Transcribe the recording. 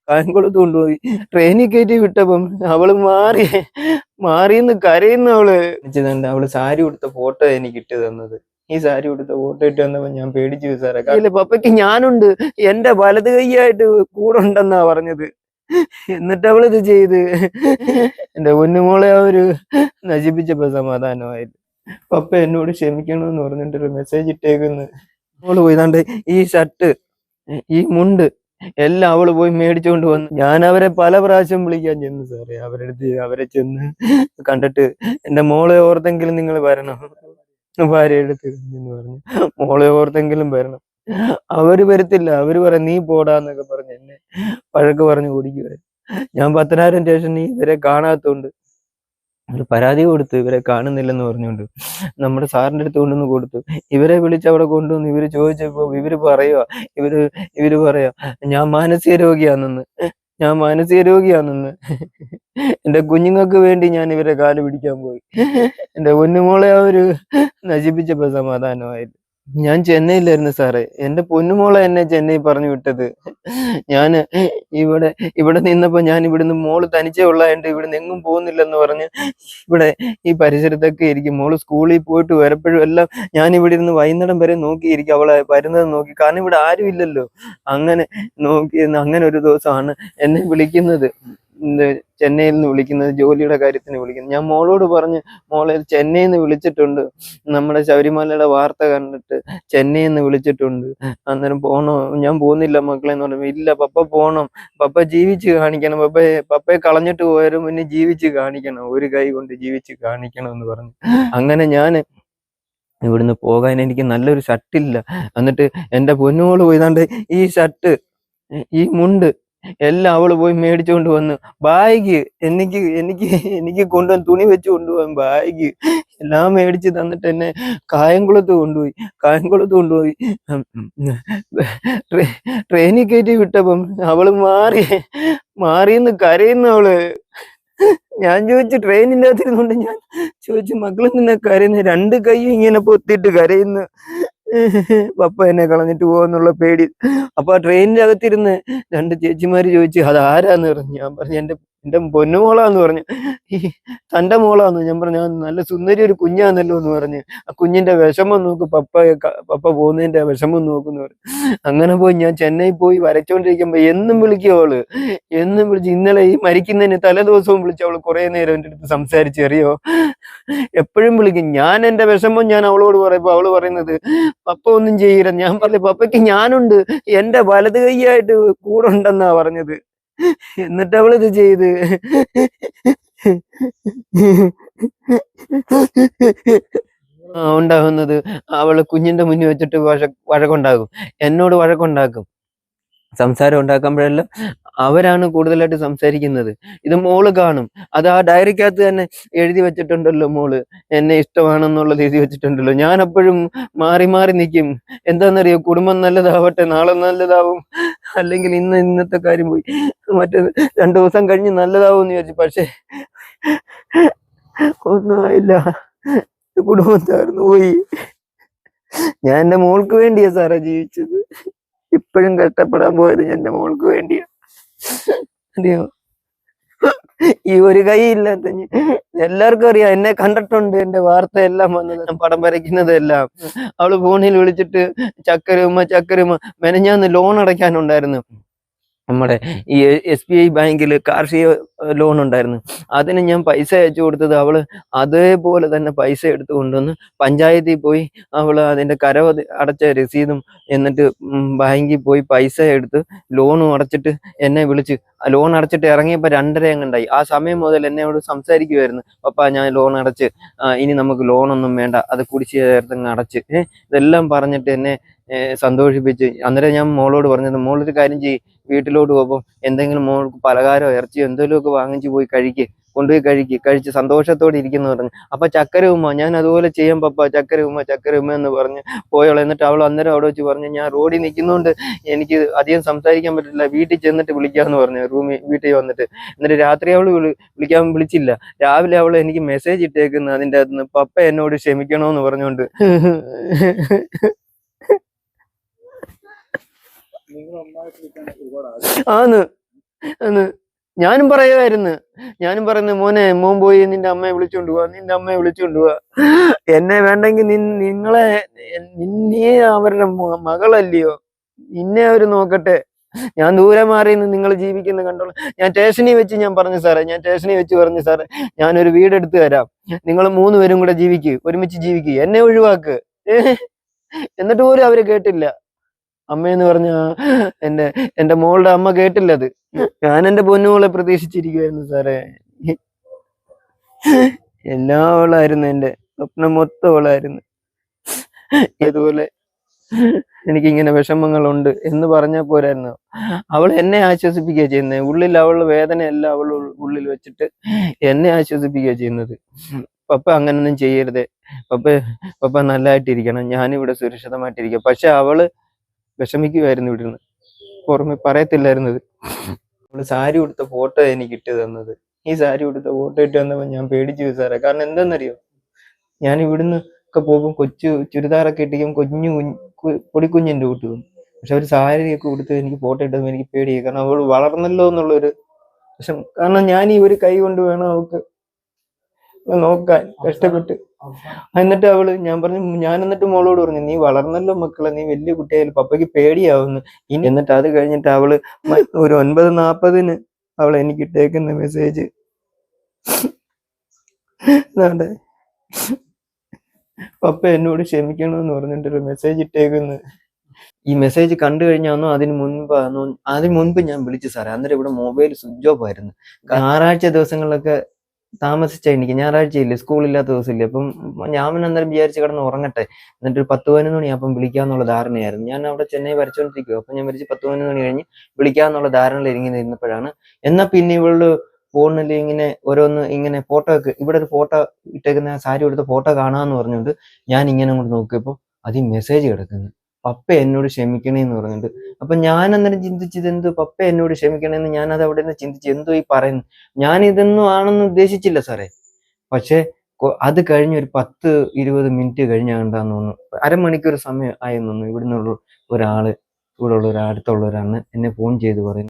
കായംകുളത്ത് കൊണ്ടുപോയി ട്രെയിനിൽ കയറ്റി വിട്ടപ്പം അവള് മാറിന്ന് കരയുന്ന അവള് സാരി ഉടുത്ത ഫോട്ടോ എനിക്ക് ഇട്ട് തന്നത്. ഈ സാരി ഉടുത്ത ഫോട്ടോ ഇട്ട് തന്നപ്പോ ഞാൻ പേടിച്ചു സാറേ. അതില് പപ്പയ്ക്ക് ഞാനുണ്ട്, എന്റെ വലത് കൈയായിട്ട് കൂടെ ഉണ്ടെന്നാ പറഞ്ഞത്. എന്നിട്ട് അവളിത് ചെയ്ത് എന്റെ പൊന്നുമോളെ അവര് നശിപ്പിച്ചപ്പോ സമാധാനമായത്. പപ്പ എന്നോട് ക്ഷമിക്കണമെന്ന് പറഞ്ഞിട്ടൊരു മെസ്സേജ് ഇട്ടേക്കുന്നു. അവള് പോയിതാണ്ട് ഈ ഷർട്ട്, ഈ മുണ്ട് എല്ലാം അവള് പോയി മേടിച്ചുകൊണ്ട് വന്നു. ഞാൻ അവരെ പല പ്രാവശ്യം വിളിക്കാൻ ചെന്നു സാറേ. അവരെ ചെന്ന് കണ്ടിട്ട് എന്റെ മോളെ ഓർത്തെങ്കിലും നിങ്ങൾ വരണം, ഭാര്യ എടുത്ത് എന്ന് പറഞ്ഞു. മോളെ ഓർത്തെങ്കിലും വരണം. അവര് വരത്തില്ല. അവര് പറയാം നീ പോടാന്നൊക്കെ പറഞ്ഞ് എന്നെ വഴക്ക് പറഞ്ഞു ഓടിക്കുവായിരുന്നു. ഞാൻ 10,000 സ്റ്റേഷനിൽ ഇവരെ കാണാത്തോണ്ട് ഒരു പരാതി കൊടുത്തു, ഇവരെ കാണുന്നില്ലെന്ന് പറഞ്ഞുകൊണ്ട്. നമ്മുടെ സാറിന്റെ അടുത്ത് കൊണ്ടുവന്ന് കൊടുത്തു. ഇവരെ വിളിച്ച് അവിടെ കൊണ്ടുവന്ന് ഇവര് ചോദിച്ചപ്പോ ഇവര് പറയാ ഞാൻ മാനസിക രോഗിയാണെന്ന്. എന്റെ കുഞ്ഞുങ്ങൾക്ക് വേണ്ടി ഞാൻ ഇവരെ കാല് പിടിക്കാൻ പോയി. എന്റെ പൊന്നുമോളെ അവര് നശിപ്പിച്ചപ്പോ സമാധാനമായത്. ഞാൻ ചെന്നൈയിലായിരുന്നു സാറേ. എന്റെ പൊന്നുമോളെ എന്നെ ചെന്നൈ പറഞ്ഞു വിട്ടത്. ഞാന് ഇവിടെ നിന്നപ്പോ ഞാൻ ഇവിടുന്ന് മോള് തനിച്ചേ ഉള്ളതായിട്ട് ഇവിടുന്ന് എങ്ങും പോകുന്നില്ലെന്ന് പറഞ്ഞ് ഇവിടെ ഈ പരിസരത്തൊക്കെ ഇരിക്കും. മോള് സ്കൂളിൽ പോയിട്ട് വരപ്പോഴും എല്ലാം ഞാൻ ഇവിടെ ഇരുന്ന് വൈകുന്നേരം വരെ നോക്കിയിരിക്കും, അവളെ വരുന്നത് നോക്കി. കാരണം ഇവിടെ ആരും ഇല്ലല്ലോ. അങ്ങനെ ഒരു ദിവസമാണ് എന്നെ വിളിക്കുന്നത്, ചെന്നൈയിൽ നിന്ന് വിളിക്കുന്നത്, ജോലിയുടെ കാര്യത്തിന് വിളിക്കുന്നത്. ഞാൻ മോളോട് പറഞ്ഞ് മോളെ ചെന്നൈയിൽ നിന്ന് വിളിച്ചിട്ടുണ്ട്, നമ്മുടെ ശബരിമലയുടെ വാർത്ത കണ്ടിട്ട് ചെന്നൈയിൽ നിന്ന് വിളിച്ചിട്ടുണ്ട്, അന്നേരം പോണോ? ഞാൻ പോകുന്നില്ല മക്കളെ എന്ന് പറയുമ്പോ ഇല്ല പപ്പ പോണം, പപ്പ ജീവിച്ച് കാണിക്കണം, പപ്പയെ കളഞ്ഞിട്ട് പോയാലും പിന്നെ ജീവിച്ച് കാണിക്കണം, ഒരു കൈ കൊണ്ട് ജീവിച്ച് കാണിക്കണം എന്ന് പറഞ്ഞു. അങ്ങനെ ഞാൻ ഇവിടുന്ന് പോകാൻ എനിക്ക് നല്ലൊരു ഷർട്ടില്ല. എന്നിട്ട് എന്റെ പൊന്നുമോള് പോയിതാണ്ട് ഈ ഷർട്ട്, ഈ മുണ്ട് എല്ലാം അവള് പോയി മേടിച്ചുകൊണ്ട് വന്നു. ബാഗ് എനിക്ക് കൊണ്ടുവന്ന് തുണി വെച്ച് കൊണ്ടുപോകാൻ ബാഗ് എല്ലാം മേടിച്ച് തന്നിട്ട് എന്നെ കായംകുളത്ത് കൊണ്ടുപോയി ട്രെയിനിൽ കയറ്റി വിട്ടപ്പം അവള് മാറിന്ന് കരയുന്ന അവള്. ഞാൻ ചോദിച്ചു, ട്രെയിനിൻ്റെ അകത്തിരുന്നുകൊണ്ട് ഞാൻ ചോദിച്ചു, മക്കളെ നിന്നെ കരയുന്നു? 2 കൈയും ഇങ്ങനെ പൊത്തിട്ട് കരയുന്നു, പപ്പ എന്നെ കളഞ്ഞിട്ട് പോവെന്നുള്ള പേടി. അപ്പൊ ആ ട്രെയിനിന്റെ അകത്തിരുന്ന് 2 ചേച്ചിമാര് ചോദിച്ചു അത് ആരാന്ന് പറഞ്ഞു. ഞാൻ പറഞ്ഞു എന്റെ പൊന്നുമോളാന്ന് പറഞ്ഞു. ഈ തന്റെ മോളാന്ന്. ഞാൻ പറഞ്ഞു നല്ല സുന്ദരി ഒരു കുഞ്ഞാന്നല്ലോ എന്ന് പറഞ്ഞു. ആ കുഞ്ഞിന്റെ വിഷമം നോക്ക്, പപ്പ പോകുന്നതിന്റെ വിഷമം നോക്കുന്നു പറഞ്ഞു. അങ്ങനെ പോയി ഞാൻ ചെന്നൈ പോയി വരച്ചോണ്ടിരിക്കുമ്പോ എന്നും വിളിക്കും അവള്, എന്നും വിളിച്ച്. ഇന്നലെ ഈ മരിക്കുന്നതിന് തലേദിവസവും വിളിച്ച് അവള് കുറെ നേരം എൻ്റെ അടുത്ത് സംസാരിച്ച്. അറിയോ, എപ്പോഴും വിളിക്കും. ഞാൻ എന്റെ വിഷമം ഞാൻ അവളോട് പറയുമ്പോ അവള് പറയുന്നത് പപ്പ ഒന്നും ചെയ്യില്ല. ഞാൻ പറഞ്ഞു പപ്പയ്ക്ക് ഞാനുണ്ട്, എന്റെ വലത് കൈയായിട്ട് കൂടെ ഉണ്ടെന്നാ പറഞ്ഞത്. എന്നിട്ട് അവളിത് ചെയ്ത് ഉണ്ടാകുന്നത് അവള് കുഞ്ഞിന്റെ മുന്നിൽ വെച്ചിട്ട് വഴക്കുണ്ടാകും, എന്നോട് വഴക്കുണ്ടാക്കും. സംസാരം ഉണ്ടാക്കുമ്പോഴെല്ലാം അവരാണ് കൂടുതലായിട്ട് സംസാരിക്കുന്നത്. ഇത് മോള് കാണും. അത് ആ ഡയറിക്കകത്ത് തന്നെ എഴുതി വെച്ചിട്ടുണ്ടല്ലോ, മോള് എന്നെ ഇഷ്ടമാണെന്നുള്ളത് എഴുതി വെച്ചിട്ടുണ്ടല്ലോ. ഞാൻ എപ്പോഴും മാറി നിൽക്കും. എന്താണെന്നറിയോ, കുടുംബം നല്ലതാവട്ടെ, നാളെ നല്ലതാവും, അല്ലെങ്കിൽ ഇന്നത്തെ കാര്യം പോയി, മറ്റേത് 2 ദിവസം കഴിഞ്ഞ് നല്ലതാവും എന്ന് വിചാരിച്ചു. പക്ഷെ ഒന്നും ആയില്ല, കുടുംബം തകർന്നു പോയി. ഞാൻ എന്റെ മോൾക്ക് വേണ്ടിയാ സാറേ ജീവിച്ചത്. ഇപ്പോഴും കഷ്ടപ്പെടാൻ പോയത് എന്റെ മോൾക്ക് വേണ്ടിയാ. അറിയോ, ഈ ഒരു കൈ ഇല്ലാത്ത എല്ലാവർക്കും അറിയാം. എന്നെ കണ്ടിട്ടുണ്ട്, എന്റെ വാർത്ത എല്ലാം വന്നത്, പടം വരയ്ക്കുന്നതെല്ലാം. അവള് ഫോണിൽ വിളിച്ചിട്ട് ചക്കരമ്മ മെനഞ്ഞാന്ന് ലോൺ അടയ്ക്കാനുണ്ടായിരുന്നു. നമ്മുടെ ഈ SBI ബാങ്കിൽ കാർഷിക ലോൺ ഉണ്ടായിരുന്നു. അതിന് ഞാൻ പൈസ അയച്ചു കൊടുത്തത് അവള് അതേപോലെ തന്നെ പൈസ എടുത്തു കൊണ്ടുവന്ന് പഞ്ചായത്തിൽ പോയി അവള് അതിന്റെ അടച്ച രസീതും എന്നിട്ട് ബാങ്കിൽ പോയി പൈസ എടുത്ത് ലോണും അടച്ചിട്ട് എന്നെ വിളിച്ച്. ലോൺ അടച്ചിട്ട് ഇറങ്ങിയപ്പോൾ 2:30 എങ്ങണ്ടായി. ആ സമയം മുതൽ എന്നോട് സംസാരിക്കുമായിരുന്നു, പപ്പ ഞാൻ ലോൺ അടച്ച്, ഇനി നമുക്ക് ലോണൊന്നും വേണ്ട, അത് കുടിശ്ശിക ചേർത്തങ്ങ് അടച്ച്, ഇതെല്ലാം പറഞ്ഞിട്ട് എന്നെ സന്തോഷിപ്പിച്ച്. അന്നേരം ഞാൻ മോളോട് പറഞ്ഞത്, മോളൊരു കാര്യം ചെയ്യ്, വീട്ടിലോട്ട് പോകുമ്പോൾ എന്തെങ്കിലും മോൾക്ക് പലഹാരമോ ഇറച്ചിയോ എന്തെങ്കിലുമൊക്കെ വാങ്ങിച്ചു പോയി കൊണ്ടുപോയി കഴിച്ച് സന്തോഷത്തോടെ ഇരിക്കുന്നു പറഞ്ഞു. അപ്പൊ ചക്കര ഉമ്മ, ഞാൻ അതുപോലെ ചെയ്യാം പപ്പ, ചക്കര ഉമ്മ എന്ന് പറഞ്ഞ് പോയോളെ. എന്നിട്ട് അവൾ അന്നേരം അവിടെ വെച്ച് പറഞ്ഞു, ഞാൻ റോഡിൽ നിൽക്കുന്നതുകൊണ്ട് എനിക്ക് അധികം സംസാരിക്കാൻ പറ്റില്ല, വീട്ടിൽ ചെന്നിട്ട് വിളിക്കാന്ന് പറഞ്ഞു. വീട്ടിൽ വന്നിട്ട് എന്നിട്ട് രാത്രി അവള് വിളിച്ചില്ല. രാവിലെ അവൾ എനിക്ക് മെസ്സേജ് ഇട്ടേക്കുന്നു അതിൻ്റെ അകത്തുനിന്ന്, പപ്പ എന്നോട് ക്ഷമിക്കണോന്ന് പറഞ്ഞുകൊണ്ട്. ആന്ന് എന്ന് ഞാനും പറയുമായിരുന്നു. ഞാനും പറയുന്നു, മോനെ മോൻ പോയി നിന്റെ അമ്മയെ വിളിച്ചോണ്ട് പോവാ, നിന്റെ അമ്മയെ വിളിച്ചോണ്ട് പോവാ. എന്നെ വേണ്ടെങ്കിൽ നിങ്ങളെ നീ അവരുടെ മകളല്ലയോ, നിന്നെ അവര് നോക്കട്ടെ. ഞാൻ ദൂരെ മാറി നിന്ന് നിങ്ങൾ ജീവിക്കുന്ന കണ്ടോളാം. ഞാൻ സ്റ്റേഷനിൽ വെച്ച് ഞാൻ പറഞ്ഞു സാറേ, ഞാൻ സ്റ്റേഷനിൽ വെച്ച് പറഞ്ഞു സാറേ, ഞാനൊരു വീടെടുത്ത് തരാം, നിങ്ങൾ 3 പേരും കൂടെ ജീവിക്ക്, ഒരുമിച്ച് ജീവിക്ക്, എന്നെ ഒഴിവാക്ക്. എന്നിട്ട് പോലും അവര് കേട്ടില്ല. അമ്മയെന്ന് പറഞ്ഞ എന്റെ മോളുടെ അമ്മ കേട്ടില്ലത്. ഞാൻ എന്റെ പൊന്നുമോളെ പ്രതീക്ഷിച്ചിരിക്കുവായിരുന്നു സാറേ. എല്ലാം അവളായിരുന്നു, എന്റെ സ്വപ്നം മൊത്തം അവളായിരുന്നു. ഇതുപോലെ എനിക്കിങ്ങനെ വിഷമങ്ങളുണ്ട് എന്ന് പറഞ്ഞാൽ പോരായിരുന്നു. അവൾ എന്നെ ആശ്വസിപ്പിക്കുക ചെയ്യുന്നത്. ഉള്ളിൽ അവളുടെ വേദനയെല്ലാം അവൾ ഉള്ളിൽ വെച്ചിട്ട് എന്നെ ആശ്വസിപ്പിക്കുക ചെയ്യുന്നത്. പപ്പ അങ്ങനൊന്നും ചെയ്യരുതേ, പപ്പ നല്ലതായിട്ടിരിക്കണം, ഞാനിവിടെ സുരക്ഷിതമായിട്ടിരിക്കുക. പക്ഷെ അവള് വിഷമിക്കുമായിരുന്നു ഇവിടുന്ന്, പുറമെ പറയത്തില്ലായിരുന്നത്. അവള് സാരി ഉടുത്ത ഫോട്ടോ എനിക്ക് ഇട്ട് തന്നത്. ഈ സാരി ഉടുത്ത ഫോട്ടോ ഇട്ട് തന്നപ്പോൾ ഞാൻ പേടിച്ചു പോയി സാറേ. കാരണം എന്താണെന്നറിയോ, ഞാൻ ഇവിടുന്ന് ഒക്കെ പോകും, കൊച്ചു ചുരിദാറൊക്കെ ഇട്ടിരിക്കും, പൊടിക്കുഞ്ഞിന്റെ കൂട്ട് പോകും. പക്ഷെ അവര് സാരിയൊക്കെ ഉടുത്ത് എനിക്ക് ഫോട്ടോ ഇട്ടതും എനിക്ക് പേടിയായി. കാരണം അവൾ വളർന്നല്ലോ എന്നുള്ളൊരു വിഷമം. കാരണം ഞാൻ ഈ ഒരു കൈ കൊണ്ട് വേണം അവൾക്ക് നോക്കാൻ കഷ്ടപ്പെട്ട്. എന്നിട്ട് ഞാൻ പറഞ്ഞു, ഞാൻ എന്നിട്ട് മോളോട് പറഞ്ഞു, നീ വളർന്നല്ലോ മക്കളെ, നീ വലിയ കുട്ടിയായാലും പപ്പയ്ക്ക് പേടിയാവുന്നു ഇനി. എന്നിട്ട് അത് കഴിഞ്ഞിട്ട് അവള് ഒരു 9:40 അവൾ എനിക്ക് ഇട്ടേക്കുന്ന മെസ്സേജ്, പപ്പ എന്നോട് ക്ഷമിക്കണമെന്ന് പറഞ്ഞിട്ടൊരു മെസ്സേജ് ഇട്ടേക്കുന്നു. ഈ മെസ്സേജ് കണ്ടു കഴിഞ്ഞാന്നോ അതിന് മുൻപ് ഞാൻ വിളിച്ചു സാറേ. അന്നേരം ഇവിടെ മൊബൈൽ സ്വിച്ച് ഓഫ് ആയിരുന്നു. ഞായറാഴ്ച ദിവസങ്ങളിലൊക്കെ താമസിച്ചാ എനിക്ക്, ഞായറാഴ്ചയില്ലേ, സ്കൂളില്ലാത്ത ദിവസമില്ലേ. അപ്പം ഞാൻ അന്നേരം വിചാരിച്ച് കിടന്ന് ഉറങ്ങട്ടെ, എന്നിട്ട് ഒരു 10-11 മണി അപ്പം വിളിക്കാന്നുള്ള ധാരണയായിരുന്നു. ഞാൻ അവിടെ ചെന്നൈ വരച്ചോണ്ടിരിക്കുവോ, അപ്പൊ ഞാൻ വിളിച്ച് 10-11 മണി കഴിഞ്ഞ് വിളിക്കാന്നുള്ള ധാരണയിൽ ഇങ്ങനെ ഇരുന്നപ്പോഴാണ്, എന്നാ പിന്നെ ഇവള് ഫോണിൽ ഇങ്ങനെ ഓരോന്ന് ഇങ്ങനെ ഫോട്ടോ ഒക്കെ, ഇവിടെ ഒരു ഫോട്ടോ ഇട്ടേക്കുന്ന സാരി എടുത്ത ഫോട്ടോ കാണാന്ന് പറഞ്ഞുകൊണ്ട് ഞാൻ ഇങ്ങനെ അങ്ങോട്ട് നോക്കിയപ്പോ അതിൽ മെസ്സേജ് കിടക്കുന്നു, പപ്പ എന്നോട് ക്ഷമിക്കണേന്ന് പറഞ്ഞിട്ട്. അപ്പൊ ഞാൻ അന്നേരം ചിന്തിച്ചത്, എന്തോ പപ്പ എന്നോട് ക്ഷമിക്കണേന്ന്. ഞാൻ അത് അവിടെ നിന്ന് ചിന്തിച്ചു, എന്തോ ഈ പറയുന്നു, ഞാൻ ഇതൊന്നും ആണെന്ന് ഉദ്ദേശിച്ചില്ല സാറേ. പക്ഷെ അത് കഴിഞ്ഞ് ഒരു 10-20 മിനിറ്റ് കഴിഞ്ഞാണ്ടാന്ന് തോന്നുന്നു, അരമണിക്കൂർ സമയം ആയെന്ന് തോന്നുന്നു, ഇവിടുന്നുള്ള ഒരാള്, ഇവിടെ ഉള്ള അടുത്തുള്ള ഒരാണ് എന്നെ ഫോൺ ചെയ്ത് പറയുന്നു,